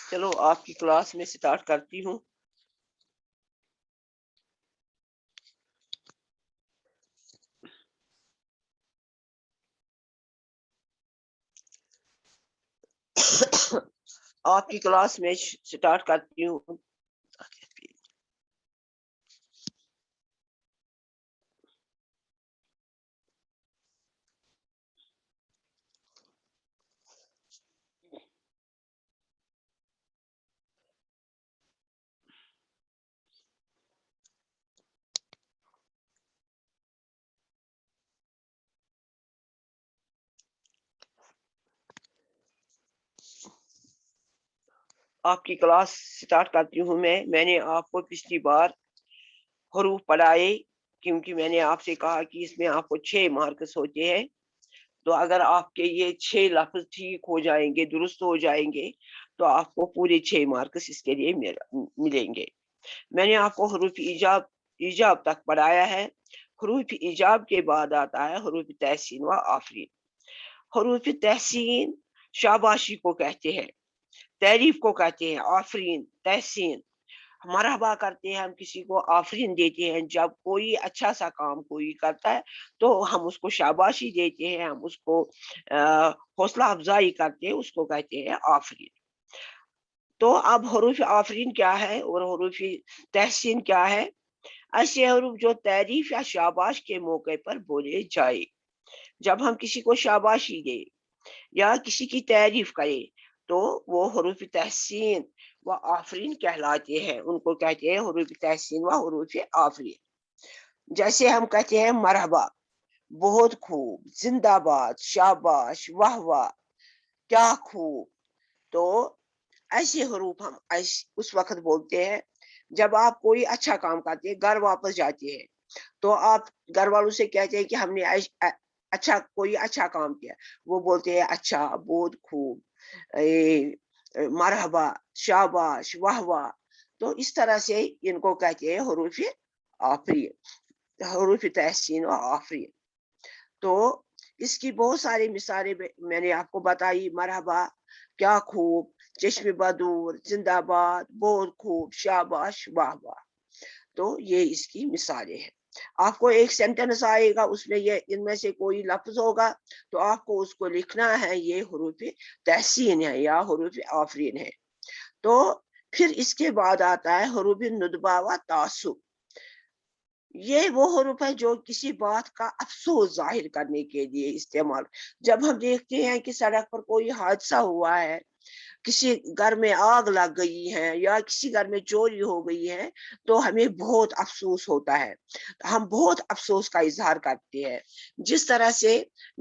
چلو آپ کی کلاس میں سٹارٹ کرتی ہوں. آپ کی کلاس میں سٹارٹ کرتی ہوں. آپ کی کلاس سٹارٹ کرتی ہوں. میں نے آپ کو پچھلی بار حروف پڑھائے کیونکہ میں نے آپ سے کہا کہ اس میں آپ کو 6 مارکس ہوتے ہیں. تو اگر آپ کے یہ 6 لفظ ٹھیک ہو جائیں گے، درست ہو جائیں گے، تو آپ کو پورے 6 مارکس اس کے لیے ملیں گے. میں نے آپ کو حروف ایجاب تک پڑھایا ہے. حروف ایجاب کے بعد آتا ہے حروف تحسین و آفرین. حروف تحسین شاباشی کو کہتے ہیں، تعریف کو کہتے ہیں آفرین، تحسین. مرحبا کرتے ہیں ہم کسی کو، آفرین دیتے ہیں جب کوئی اچھا سا کام کوئی کرتا ہے تو ہم اس کو شاباشی دیتے ہیں، ہم اس کو حوصلہ افزائی کرتے ہیں، اس کو کہتے ہیں آفرین. تو اب حروف آفرین کیا ہے اور حروف تحسین کیا ہے؟ ایسے حروف جو تعریف یا شاباش کے موقع پر بولے جائے. جب ہم کسی کو شاباشی دے یا کسی کی تعریف کرے تو وہ حروف تحسین و آفرین کہلاتے ہیں. ان کو کہتے ہیں حروف تحسین و حروف آفرین. جیسے ہم کہتے ہیں مرحبا، بہت خوب، زندہ باد، شاباش، واہ واہ، کیا خوب. تو ایسے حروف ہم اس وقت بولتے ہیں جب آپ کوئی اچھا کام کرتے ہیں، گھر واپس جاتے ہیں تو آپ گھر والوں سے کہتے ہیں کہ ہم نے کوئی اچھا کام کیا. وہ بولتے ہیں اچھا، بہت خوب، مرحبا، شاباش، واہ واہ. تو اس طرح سے ان کو کہتے ہیں حروف آفرین، حروف تحسین و آفرین. تو اس کی بہت ساری مثالیں میں نے آپ کو بتائی. مرحبا، کیا خوب، چشم بدور، زندہ باد، بہت خوب، شاباش، واہ واہ. تو یہ اس کی مثالیں ہیں. آپ کو ایک سینٹنس آئے گا، اس میں یہ ان میں سے کوئی لفظ ہوگا تو آپ کو اس کو لکھنا ہے یہ حروف تحسین ہے یا حروف آفرین ہے. تو پھر اس کے بعد آتا ہے حروف ندبہ و تعصب. یہ وہ حروف ہے جو کسی بات کا افسوس ظاہر کرنے کے لیے استعمال. جب ہم دیکھتے ہیں کہ سڑک پر کوئی حادثہ ہوا ہے، کسی گھر میں آگ لگ گئی ہے یا کسی گھر میں چوری ہو گئی ہے تو ہمیں بہت افسوس ہوتا ہے، ہم بہت افسوس کا اظہار کرتے ہیں. جس طرح سے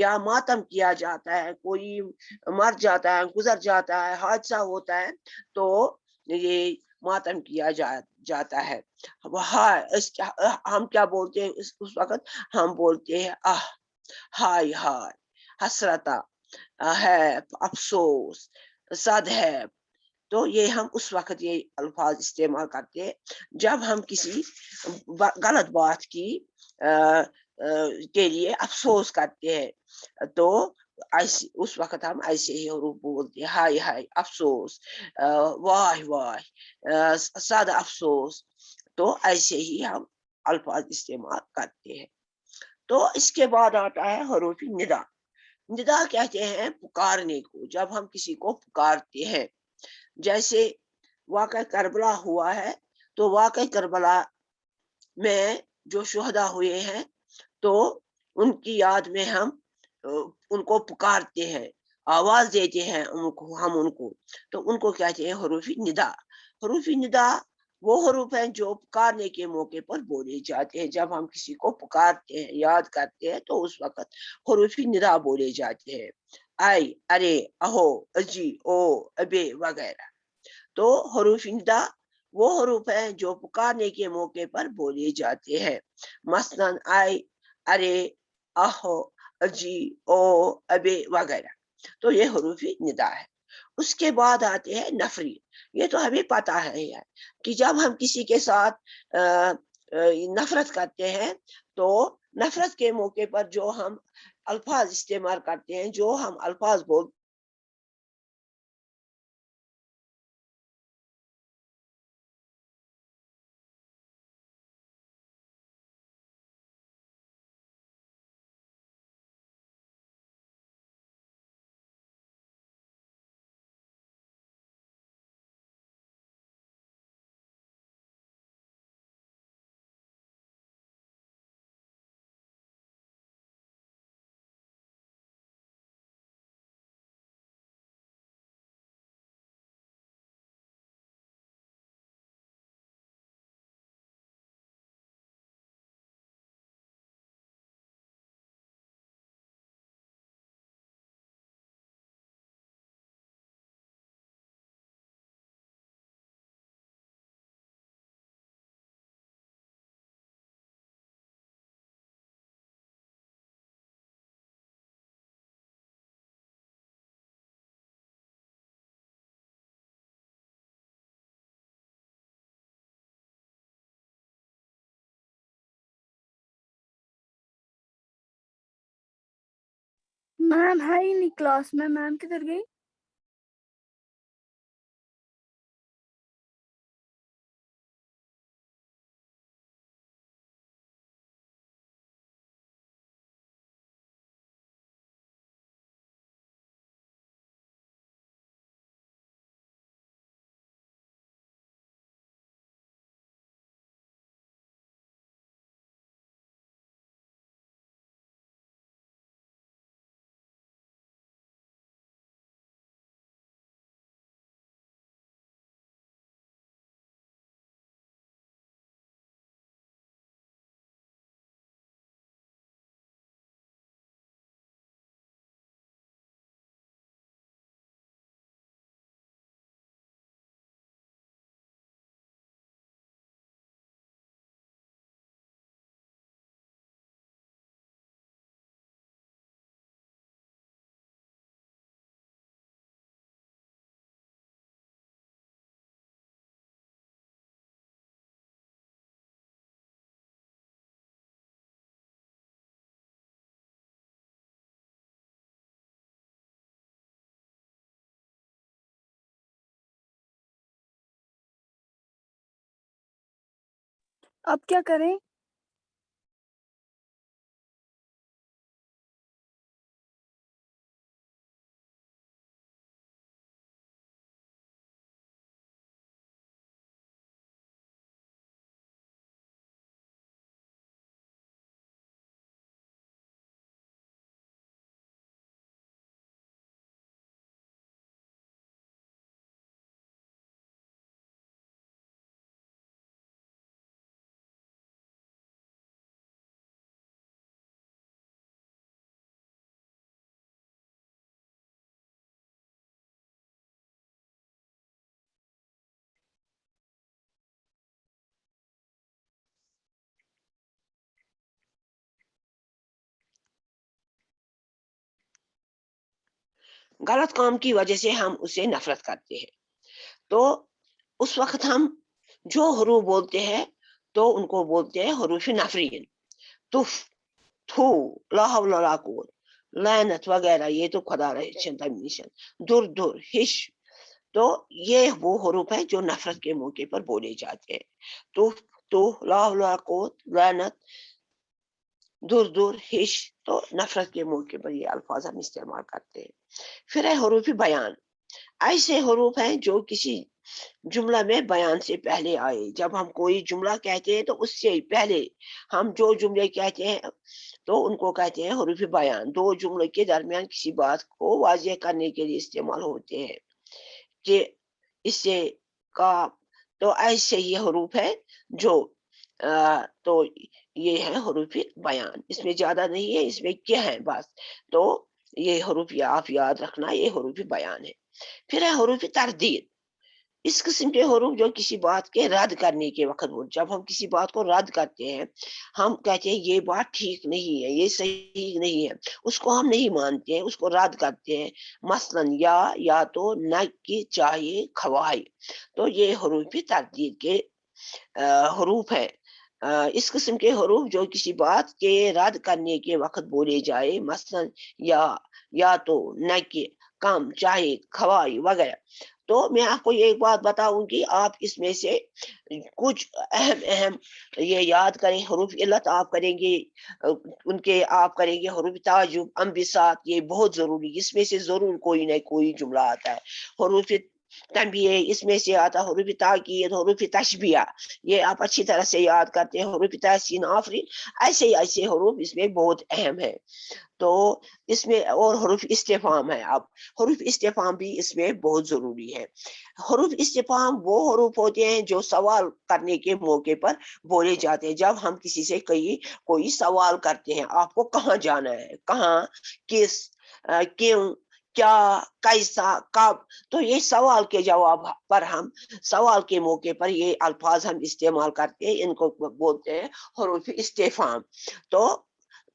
یا ماتم کیا جاتا ہے، کوئی مر جاتا ہے، گزر جاتا ہے، حادثہ ہوتا ہے تو یہ ماتم کیا جاتا ہے. ہم کیا بولتے ہیں اس وقت؟ ہم بولتے ہیں آہ، ہائے ہائے، حسرتا ہے، افسوس، صد ہے. تو یہ ہم اس وقت یہ الفاظ استعمال کرتے ہیں جب ہم کسی غلط بات کی کے لیے افسوس کرتے ہیں. تو اس وقت ہم ایسے ہی حروف بولتے ہیں، ہائے ہائے، افسوس، واہ واہ، صد افسوس. تو ایسے ہی ہم الفاظ استعمال کرتے ہیں. تو اس کے بعد آتا ہے حروف ندا. ندا کہتے ہیں پکارنے کو، جب ہم کسی کو پکارتے ہیں. جیسے واقعہ کربلا ہوا ہے تو واقعہ کربلا میں جو شہدا ہوئے ہیں تو ان کی یاد میں ہم ان کو پکارتے ہیں، آواز دیتے ہیں ہم ان کو. تو ان کو کہتے ہیں حروف ندا. حروف ندا وہ حروف ہیں جو پکارنے کے موقع پر بولے جاتے ہیں. جب ہم کسی کو پکارتے ہیں، یاد کرتے ہیں تو اس وقت حروف ندا بولے جاتے ہیں. آئی، ارے، اہو، اجی، او، ابے وغیرہ. تو حروف ندا وہ حروف ہیں جو پکارنے کے موقع پر بولے جاتے ہیں. مثلاً آئی، ارے، اہو، اجی، او، ابے وغیرہ. تو یہ حروف ندا ہے. اس کے بعد آتے ہیں نفری. یہ تو ہمیں پتا ہے کہ جب ہم کسی کے ساتھ نفرت کرتے ہیں تو نفرت کے موقع پر جو ہم الفاظ استعمال کرتے ہیں، جو ہم الفاظ میم ہے ہی نہیں کلاس میں. میم کدھر گئی؟ اب کیا کریں؟ غلط کام کی وجہ سے ہم اسے نفرت کرتے ہیں. تو اس وقت ہم جو حروف بولتے ہیں تو ان کو بولتے ہیں حروف نفرین. تف، تھو، لا حول ولا قوت، لعنت وغیرہ یہ تو خدا رہے تمیشن، در در، ہش. تو یہ وہ حروف ہیں جو نفرت کے موقع پر بولے جاتے ہیں. تو لا حول ولا قوت، لعنت، دور دور، ہش. تو نفرت کے موقع پر یہ الفاظ ہم استعمال کرتے ہیں. پھر ہے حروف بیان. ایسے حروف ہیں جو کسی جملہ میں بیان سے پہلے آئے. جب ہم کوئی جملہ کہتے ہیں تو اس سے پہلے ہم جو جملے کہتے ہیں تو ان کو کہتے ہیں حروف بیان. دو جملوں کے درمیان کسی بات کو واضح کرنے کے لیے استعمال ہوتے ہیں کہ اس سے کا. تو ایسے یہ حروف ہے جو تو یہ ہے حروف بیان. اس میں زیادہ نہیں ہے، اس میں کیا ہے بس. تو یہ حروف آپ یاد رکھنا، یہ حروف بیان ہے. پھر ہے حروف تردید. اس قسم کے حروف جو کسی بات کے رد کرنے کے وقت ہو. جب ہم کسی بات کو رد کرتے ہیں، ہم کہتے ہیں یہ بات ٹھیک نہیں ہے، یہ صحیح نہیں ہے، اس کو ہم نہیں مانتے ہیں، اس کو رد کرتے ہیں. مثلا یا تو، نہ کی، چاہیے، خواہی. تو یہ حروف تردید کے حروف ہیں. اس قسم کے حروف جو کسی بات کے رد کرنے کے وقت بولے جائے، مثلا یا تو، نہ کہ، کم، چاہے، خواہی وغیرہ. تو میں آپ کو ایک بات بتاؤں گی، آپ اس میں سے کچھ اہم یہ یاد کریں. حروف علت آپ کریں گے، ان کے آپ کریں گے حروف تعجب، انبساط. یہ بہت ضروری، اس میں سے ضرور کوئی نہ کوئی جملہ آتا ہے. حروف تنبیہ، اس میں سے آتا ہے حروف تاکید، حروف تشبیہ. یہ آپ اچھی طرح سے یاد کرتے ہیں. حروف تحسین، آفرین. ایسے حروف اس میں بہت اہم ہے. تو اس میں اور حروف استفہام ہے. اب حروف استفہام بھی اس میں بہت ضروری ہے. حروف استفہام وہ حروف ہوتے ہیں جو سوال کرنے کے موقع پر بولے جاتے ہیں. جب ہم کسی سے کوئی سوال کرتے ہیں، آپ کو کہاں جانا ہے، کہاں، کس، کیوں، کیا، کیسا، کب. تو یہ سوال کے جواب پر ہم سوال کے موقع پر یہ الفاظ ہم استعمال کرتے ہیں. ان کو بولتے ہیں حروف استفہام. تو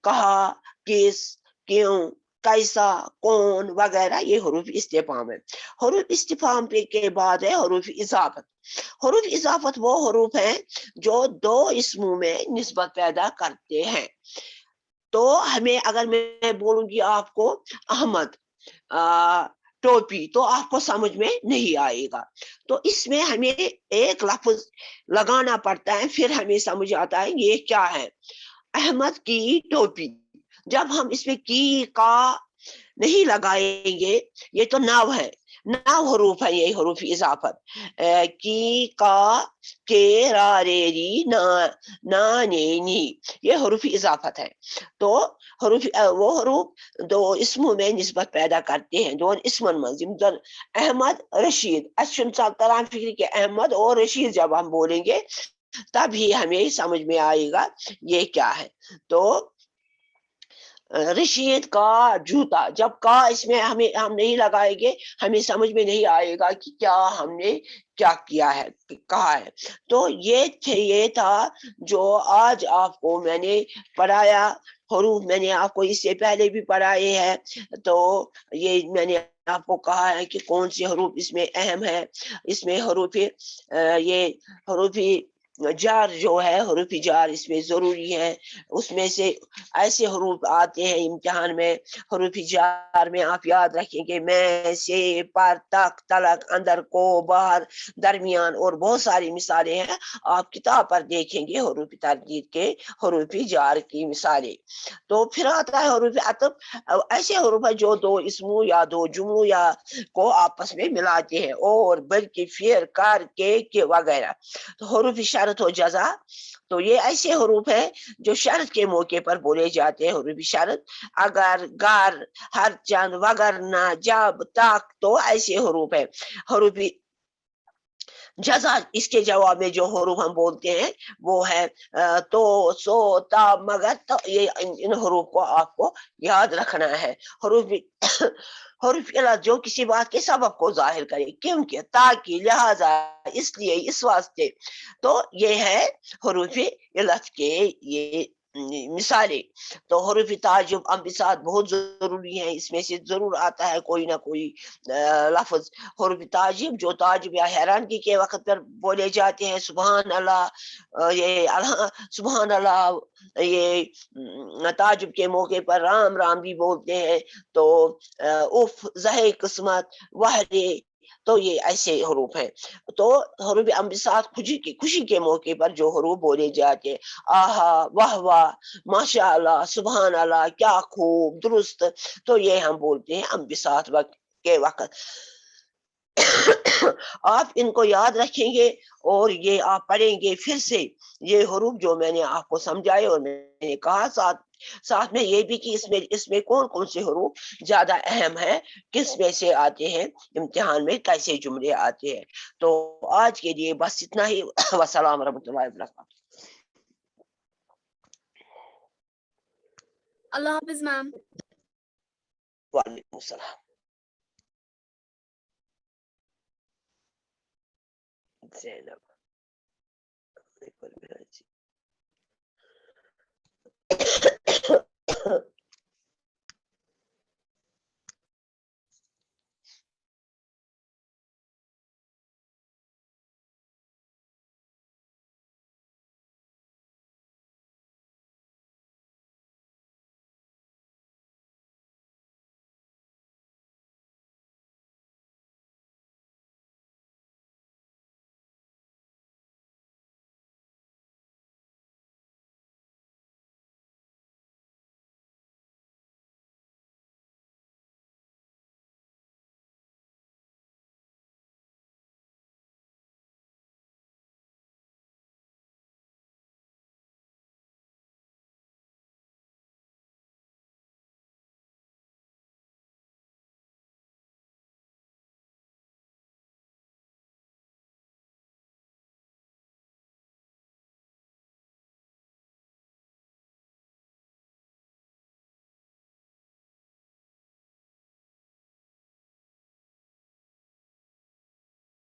کہا، کس، کیوں، کیسا، کون وغیرہ یہ حروف استفہام ہے. حروف استفہام کے بعد ہے حروف اضافت. حروف اضافت وہ حروف ہیں جو دو اسموں میں نسبت پیدا کرتے ہیں. تو ہمیں اگر میں بولوں گی آپ کو احمد ٹوپی تو آپ کو سمجھ میں نہیں آئے گا. تو اس میں ہمیں ایک لفظ لگانا پڑتا ہے پھر ہمیں سمجھ آتا ہے یہ کیا ہے. احمد کی ٹوپی. جب ہم اس میں کی کا نہیں لگائیں گے یہ تو ناو ہے, 9 حروف ہے, یہ حروف اضافت کی کا کے را رے ری نا نے نی, یہ حروف اضافت ہے. تو حروف وہ حروف دو اسموں میں نسبت پیدا کرتے ہیں, دون اسمن منظم احمد رشید. اچھن تران فکر کے احمد اور رشید جب ہم بولیں گے تب ہی ہمیں سمجھ میں آئے گا یہ کیا ہے. تو رشید کا جوتا, جب کا اس میں ہم نہیں لگائیں گے ہمیں سمجھ میں نہیں آئے گا کہ کیا ہم نے کیا کیا ہے کہا ہے. تو یہ تھا جو آج آپ کو میں نے پڑھایا حروف. میں نے آپ کو اس سے پہلے بھی پڑھائے ہیں, تو یہ میں نے آپ کو کہا ہے کہ کون سے حروف اس میں اہم ہے. اس میں حروف یہ حروف جار جو ہے حروف جار اس میں ضروری ہے. اس میں سے ایسے حروف آتے ہیں امتحان میں, حروف جار میں آپ یاد رکھیں گے میں سے پر تک تلک اندر کو باہر درمیان اور بہت ساری مثالیں ہیں. آپ کتاب پر دیکھیں گے حروف تردید کے حروف جار کی مثالیں. تو پھر آتا ہے حروف عطف. ایسے حروف ہے جو دو اسموں یا دو جملوں یا کو آپس میں ملاتے ہیں, اور بلکہ فیر کر کے وغیرہ. تو حروف شرط و جزا, تو یہ ایسے حروف ہیں جو شرط کے موقع پر بولے جاتے ہیں. حروف شرط اگر گر ہر چند وگرنہ جب تک, تو ایسے حروف ہے. حروف جزا اس کے جواب میں جو حروف ہم بولتے ہیں وہ ہے تو سو تا مگر. تو یہ ان حروف کو آپ کو یاد رکھنا ہے. حروف حروف علت جو کسی بات کے سبب کو ظاہر کرے, کیونکہ تاکہ لہذا اس لیے اس واسطے. تو یہ ہے حروف علت کے یہ مثالیں. تو حروف تعجب انبساط بہت ضروری ہے, اس میں سے ضرور آتا ہے کوئی نہ کوئی لفظ. حروف تعجب جو تعجب یا حیرانگی کے وقت پر بولے جاتے ہیں, سبحان اللہ, یہ سبحان اللہ, یہ تعجب کے موقع پر رام رام بھی بولتے ہیں. تو اف زہے قسمت وحدے, تو یہ ایسے حروف ہیں. تو حروف انبساط خوشی کے موقع پر جو حروف بولے جاتے ہیں, آہا واہ واہ ماشاء اللہ سبحان اللہ کیا خوب درست, تو یہ ہم بولتے ہیں انبساط کے وقت. آپ ان کو یاد رکھیں گے اور یہ آپ پڑھیں گے پھر سے یہ حروف جو میں نے آپ کو سمجھائے, اور میں نے کہا ساتھ میں یہ بھی کہ اس میں کون کون سے حروف زیادہ اہم ہے, کس میں سے آتے ہیں امتحان میں, کیسے جملے آتے ہیں. تو آج کے لیے بس اتنا ہی. والسلام ورحمۃ اللہ وبرکاتہ. اللہ حافظ میم. وعلیکم السلام. زینب